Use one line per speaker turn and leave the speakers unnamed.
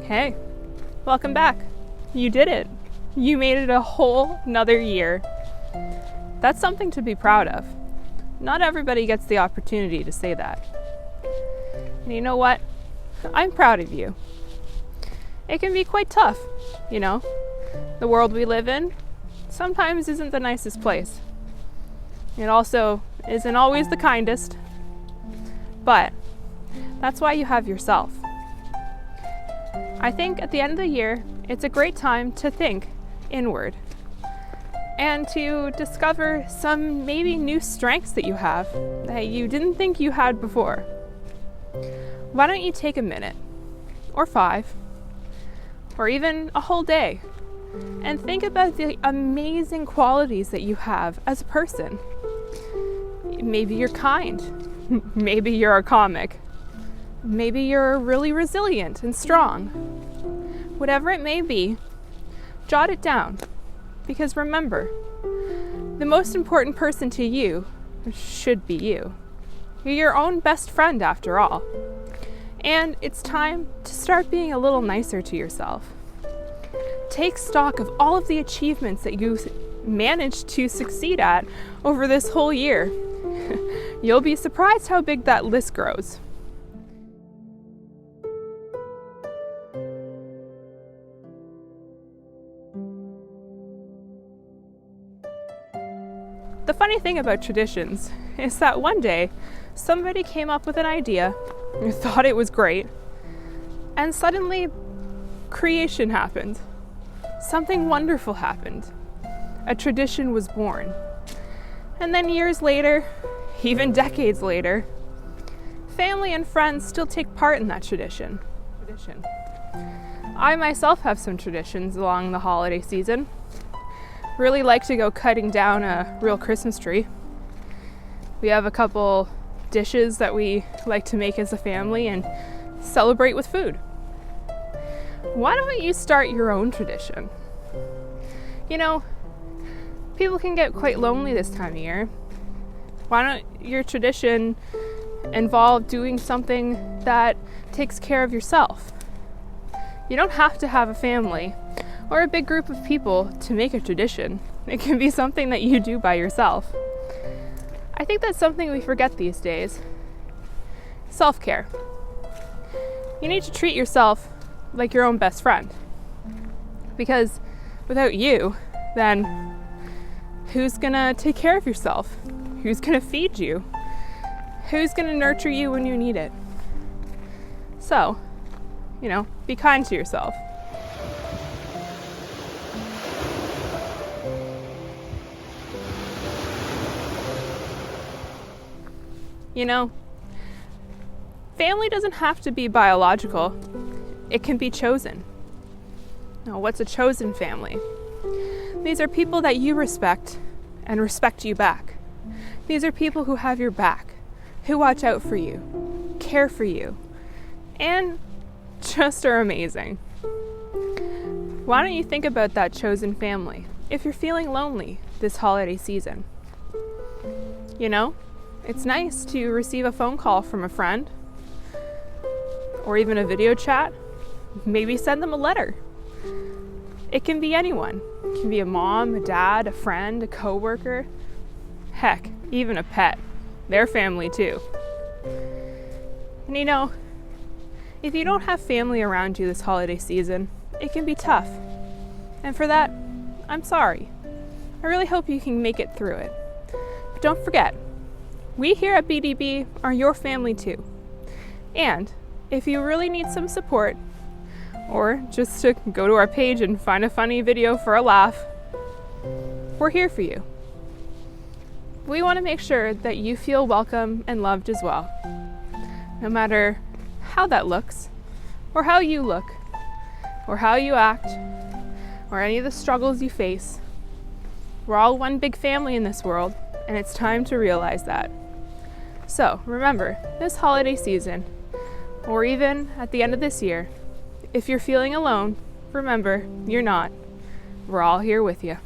Hey, welcome back. You did it. You made it a whole nother year. That's something to be proud of. Not everybody gets the opportunity to say that. And you know what? I'm proud of you. It can be quite tough, you know. The world we live in sometimes isn't the nicest place. It also isn't always the kindest. But that's why you have yourself. I think at the end of the year, it's a great time to think inward and to discover some maybe new strengths that you have that you didn't think you had before. Why don't you take a minute, or 5, or even a whole day, and think about the amazing qualities that you have as a person. Maybe you're kind, maybe you're a comic, maybe you're really resilient and strong. Whatever it may be, jot it down. Because remember, the most important person to you should be you. You're your own best friend after all. And it's time to start being a little nicer to yourself. Take stock of all of the achievements that you managed to succeed at over this whole year. You'll be surprised how big that list grows. The funny thing about traditions is that one day somebody came up with an idea, thought it was great, and suddenly creation happened. Something wonderful happened. A tradition was born. And then years later, even decades later, family and friends still take part in that tradition. I myself have some traditions along the holiday season. Really like to go cutting down a real Christmas tree. We have a couple dishes that we like to make as a family and celebrate with food. Why don't you start your own tradition? You know, people can get quite lonely this time of year. Why don't your tradition involve doing something that takes care of yourself? You don't have to have a family or a big group of people to make a tradition. It can be something that you do by yourself. I think that's something we forget these days. Self-care. You need to treat yourself like your own best friend. Because without you, then who's gonna take care of yourself? Who's gonna feed you? Who's gonna nurture you when you need it? So, be kind to yourself. Family doesn't have to be biological. It can be chosen. Now, what's a chosen family? These are people that you respect and respect you back. These are people who have your back, who watch out for you, care for you, and just are amazing. Why don't you think about that chosen family if you're feeling lonely this holiday season? It's nice to receive a phone call from a friend or even a video chat. Maybe send them a letter. It can be anyone. It can be a mom, a dad, a friend, a coworker. Heck, even a pet. They're family too. And if you don't have family around you this holiday season, it can be tough. And for that, I'm sorry. I really hope you can make it through it. But don't forget, we here at BDB are your family too. And if you really need some support, or just to go to our page and find a funny video for a laugh, we're here for you. We want to make sure that you feel welcome and loved as well. No matter how that looks, or how you look, or how you act, or any of the struggles you face, we're all one big family in this world, and it's time to realize that. So remember, this holiday season, or even at the end of this year, if you're feeling alone, remember, you're not. We're all here with you.